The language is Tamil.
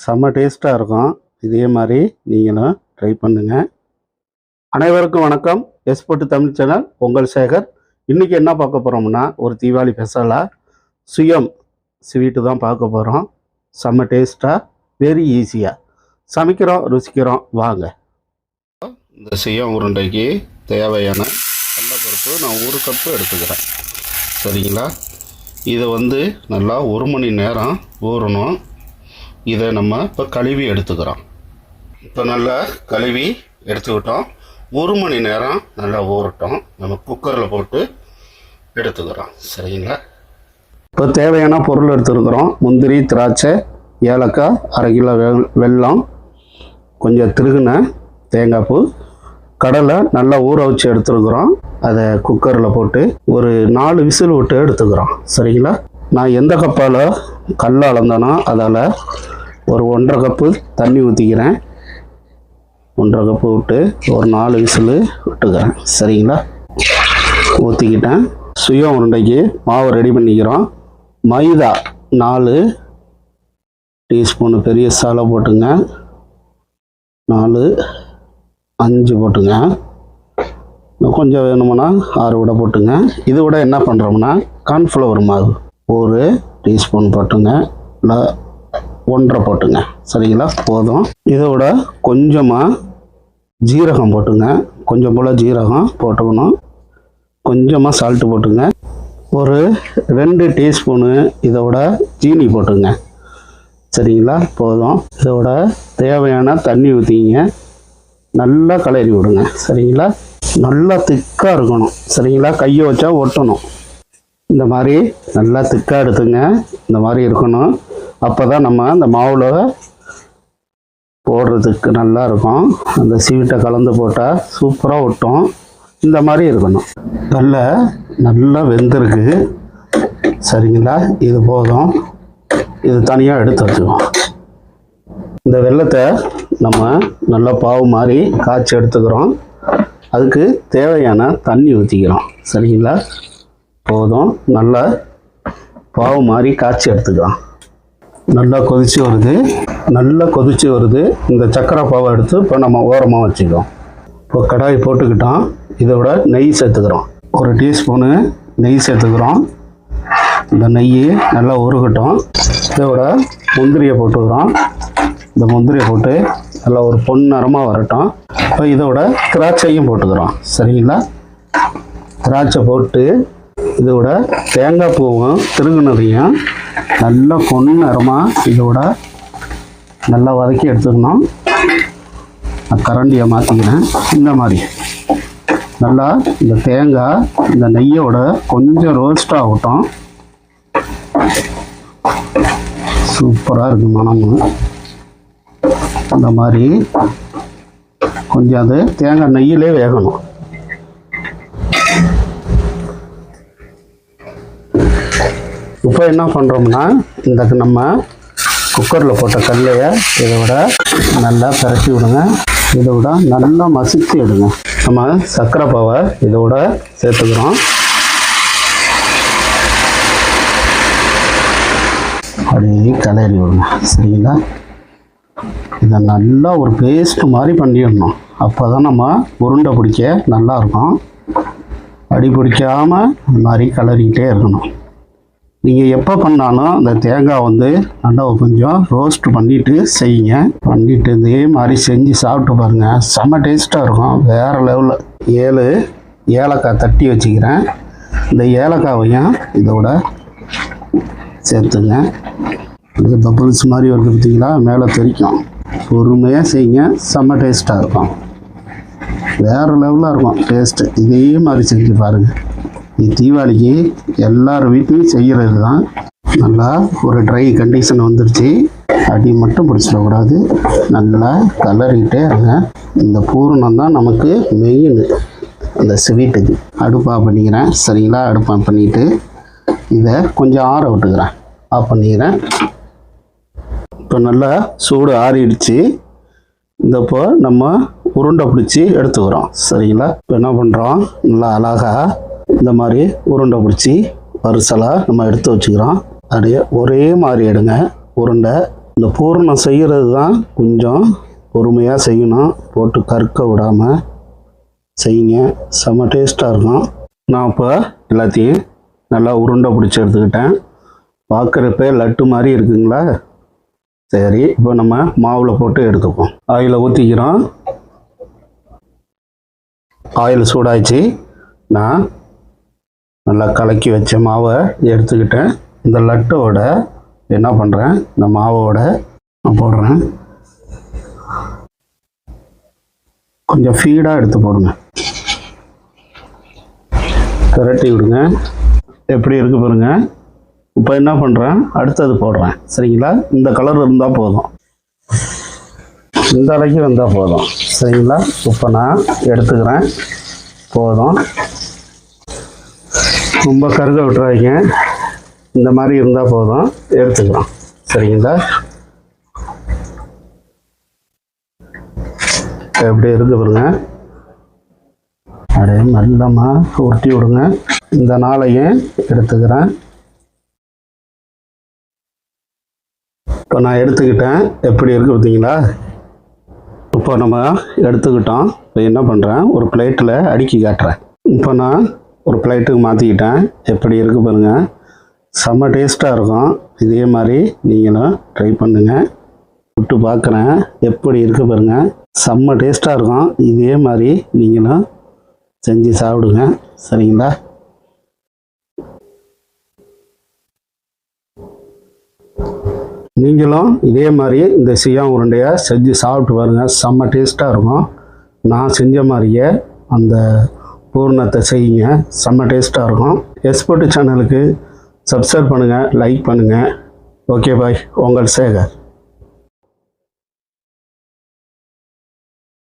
செம்ம டேஸ்ட்டாக இருக்கும். இதே மாதிரி நீங்களும் ட்ரை பண்ணுங்கள். அனைவருக்கும் வணக்கம். எஸ்போர்ட் தமிழ் சேனல் உங்கள் சேகர். இன்றைக்கி என்ன பார்க்க போகிறோம்னா, ஒரு தீபாவளி ஸ்பெஷலாக சுயம் ஸ்வீட்டு தான் பார்க்க போகிறோம். செம்ம டேஸ்ட்டாக, வெரி ஈஸியாக சமைக்கிறோம், ருசிக்கிறோம். வாங்க. இந்த சுயம் உருண்டைக்கு தேவையான கடலைப்பருப்பு நான் 1 கப்பு எடுத்துக்கிறேன். சரிங்களா? இதை நல்லா 1 மணி நேரம் ஊறணும். இதை நம்ம இப்போ கழுவி எடுத்துக்கிறோம். இப்போ நல்லா கழுவி எடுத்துக்கிட்டோம். 1 மணி நேரம் நல்லா ஊறட்டும். நம்ம குக்கரில் போட்டு எடுத்துக்கிறோம். சரிங்களா? இப்போ தேவையான பொருள் எடுத்துருக்குறோம். முந்திரி, திராட்சை, ஏலக்காய், 1/2 கிலோ வெல்லம், கொஞ்சம் திருகுன தேங்காய் பூ, கடலை நல்லா ஊற வச்சு எடுத்துருக்குறோம். அதை குக்கரில் போட்டு ஒரு 4 விசில் விட்டு எடுத்துக்கிறோம். சரிங்களா? நான் எந்த கப்பால் கல் அளந்தானோ அதால் ஒரு 1.5 கப்பு தண்ணி ஊற்றிக்கிறேன். 1.5 கப்பு விட்டு ஒரு 4 விசில் விட்டுக்கிறேன். சரிங்களா? ஊற்றிக்கிட்டேன். சுய உருண்டைக்கு மாவு ரெடி பண்ணிக்கிறோம். மைதா 4 டீஸ்பூனு பெரிய சாலை போட்டுங்க. 4, 5 போட்டுங்க. கொஞ்சம் வேணுமுன்னா 6 விட போட்டுங்க. இது விட என்ன பண்ணுறோம்னா, கார்ன்ஃப்ளவர் மாவு 1 டீஸ்பூன் போட்டுங்க. இல்லை 1.5 போட்டுங்க. சரிங்களா? போதும். இதை விட கொஞ்சமாக ஜீரகம் போட்டுங்க. கொஞ்சம் போல் ஜீரகம் போட்டுக்கணும். கொஞ்சமாக சால்ட்டு போட்டுங்க. ஒரு 2 டீஸ்பூனு இதோட சீனி போட்டுங்க. சரிங்களா? போதும். இதோட தேவையான தண்ணி ஊற்றிங்க. நல்லா கலரி விடுங்க. சரிங்களா? நல்லா திக்காக இருக்கணும். சரிங்களா? கையை வச்சா ஒட்டணும். இந்த மாதிரி நல்லா திக்காக எடுத்துங்க. இந்த மாதிரி இருக்கணும். அப்போ தான் நம்ம அந்த மாவில் போடுறதுக்கு நல்லா இருக்கும். அந்த ஸ்வீட்டை கலந்து போட்டால் சூப்பராக ஒட்டும். இந்த மாதிரி இருக்கணும். நல்லா வெந்திருக்கு. சரிங்களா? இது போதும். இது தனியாக எடுத்து வச்சுக்கோம். இந்த வெல்லத்தை நம்ம நல்லா பாவு மாதிரி காய்ச்சி எடுத்துக்கிறோம். அதுக்கு தேவையான தண்ணி ஊற்றிக்கிறோம். சரிங்களா? போதும். நல்லா பாவு மாதிரி காய்ச்சி எடுத்துக்கிறோம். நல்லா கொதித்து வருது. இந்த சக்கரை பாவை எடுத்து இப்போ நம்ம ஓரமாக வச்சுக்கிறோம். இப்போ கடாய் போட்டுக்கிட்டோம். இதோட நெய் சேர்த்துக்கிறோம். 1 டீஸ்பூனு நெய் சேர்த்துக்கிறோம். இந்த நெய் நல்லா உருகட்டும். இதோட முந்திரியை போட்டுக்கிறோம். இந்த முந்திரியை போட்டு நல்லா ஒரு பொன்னிறமாக வரட்டும். இப்போ இதோட திராட்சையும் போட்டுக்கிறோம். சரிங்களா? திராட்சை போட்டு இதோட தேங்காய் பூவும் திருகுனதையும் நல்லா பொன்னிறமாக இதோட நல்லா வதக்கி எடுத்துக்கணும். கரண்டியை மாற்றிக்கிறேன். இந்த மாதிரி நல்லா இந்த தேங்காய் இந்த நெய்யோட கொஞ்சம் ரோஸ்ட் ஆகட்டும். சூப்பராக இருக்குது மனமும். இந்த மாதிரி கொஞ்சம் அது தேங்காய் நெய்யிலே வேகணும். இப்போ என்ன பண்ணுறோம்னா, இந்த நம்ம குக்கரில் போட்ட கல்லையை இதை விட நல்லா பரட்டி விடுங்க. இதை விட நல்லா மசிச்சு எடுங்க. நம்ம சர்க்கரை பாவை இதோட சேர்த்துக்கிறோம். அப்படியே கலரி விடுங்க. சரிங்களா? இதை நல்லா ஒரு பேஸ்ட் மாதிரி பண்ணிடணும். அப்போ தான் நம்ம உருண்டை பிடிக்க நல்லாயிருக்கும். அடி பிடிக்காமல் இந்த மாதிரி கலரிக்கிட்டே இருக்கணும். நீங்கள் எப்போ பண்ணாலும் அந்த தேங்காய் நல்லா கொஞ்சம் ரோஸ்ட் பண்ணிவிட்டு செய்யுங்க. பண்ணிவிட்டு இதே மாதிரி செஞ்சு சாப்பிட்டு பாருங்கள். செம்ம டேஸ்ட்டாக இருக்கும். வேறு லெவலில். 7 ஏலக்காய் தட்டி வச்சுக்கிறேன். இந்த ஏலக்காவையும் இதோட சேர்த்துங்க. இது பப்புள்ஸ் மாதிரி வருது பார்த்தீங்களா? மேலே தெரிக்கும். பொறுமையாக செய்யுங்க. செம்ம டேஸ்ட்டாக இருக்கும். வேறு லெவலாக இருக்கும் டேஸ்ட்டு. இதே மாதிரி செஞ்சு பாருங்கள். இது தீபாவளிக்கு எல்லார் வீட்லையும் செய்கிறது தான். நல்லா ஒரு ட்ரை கண்டிஷன் வந்துருச்சு. அடி மட்டும் பிடிச்சிடக்கூடாது. நல்லா கலரிக்கிட்டே இருங்க. இந்த பூரணம் தான் நமக்கு மெயின் அந்த ஸ்வீட்டுக்கு. அடுப்பு ஆஃப் பண்ணிக்கிறேன். சரிங்களா? அடுப்பு ஆஃப் பண்ணிவிட்டு இதை கொஞ்சம் ஆற விட்டுக்கிறேன். ஆஃப் பண்ணிக்கிறேன். இப்போ நல்லா சூடு ஆறிடுச்சு. இப்போ நம்ம உருண்டை பிடிச்சி எடுத்துக்கிறோம். சரிங்களா? இப்போ என்ன பண்ணுறோம், நல்லா அழகாக இந்த மாதிரி உருண்டை பிடிச்சி வரிசலாக நம்ம எடுத்து வச்சுக்கிறோம். அப்படியே ஒரே மாதிரி எடுங்க உருண்டை. இந்த பூரணம் செய்கிறது தான் கொஞ்சம் பொறுமையாக செய்யணும், போட்டு கற்க விடாமல் செய்யுங்க, செம்ம டேஸ்ட்டாக இருக்கும். நான் இப்போ எல்லாத்தையும் நல்லா உருண்டை பிடிச்சி எடுத்துக்கிட்டேன். பார்க்குறப்ப லட்டு மாதிரி இருக்குங்களா? சரி, இப்போ நம்ம மாவில் போட்டு எடுத்துப்போம். ஆயிலை ஊற்றிக்கிறோம். ஆயில் சூடாச்சு. நான் நல்லா கலக்கி வச்ச மாவை எடுத்துக்கிட்டேன். இந்த லட்டோட என்ன பண்ணுறேன், இந்த மாவோட நான் போடுறேன். கொஞ்சம் ஃபீடாக எடுத்து போடுங்க, திரட்டி விடுங்க. எப்படி இருக்குது பாருங்க. இப்போ என்ன பண்ணுறேன், அடுத்தது போடுறேன். சரிங்களா? இந்த கலர் இருந்தால் போதும், இந்த அளவுக்கு வந்தால் போதும். சரிங்களா? இப்போ நான் எடுத்துக்கிறேன். போதும், ரொம்ப கருக விட்டுறாதீங்க, இந்த மாதிரி இருந்தால் போதும். எடுத்துக்கிறோம். சரிங்களா? எப்படி இருக்கு பாருங்க. அப்படியே மெல்லமாக உருட்டி விடுங்க. இந்த நாளையும் எடுத்துக்கிறேன். இப்போ நான் எடுத்துக்கிட்டேன். எப்படி இருக்குது பார்த்தீங்களா? இப்போ நம்ம எடுத்துக்கிட்டோம். இப்போ என்ன பண்ணுறேன், ஒரு பிளேட்டில் அடுக்கி காட்டுறேன். இப்போ நான் ஒரு பிளேட்டுக்கு மாற்றிக்கிட்டேன். எப்படி இருக்குது பாருங்கள், செம்ம டேஸ்ட்டாக இருக்கும். இதே மாதிரி நீங்களும் ட்ரை பண்ணுங்கள். விட்டு பார்க்குறேன், எப்படி இருக்குது பாருங்கள், செம்ம டேஸ்ட்டாக இருக்கும். இதே மாதிரி நீங்களும் செஞ்சு சாப்பிடுங்க. சரிங்களா? நீங்களும் இதே மாதிரி இந்த சியா உருண்டையை செஞ்சு சாப்பிட்டு பாருங்கள், செம்ம டேஸ்ட்டாக இருக்கும். நான் செஞ்ச மாதிரியே அந்த பூர்ணத்தை செய்யுங்க, செம்ம டேஸ்ட்டாக இருக்கும். எஸ்போர்ட் சேனலுக்கு சப்ஸ்கிரைப் பண்ணுங்கள், லைக் பண்ணுங்கள். ஓகே பாய், உங்கள் சேகர்.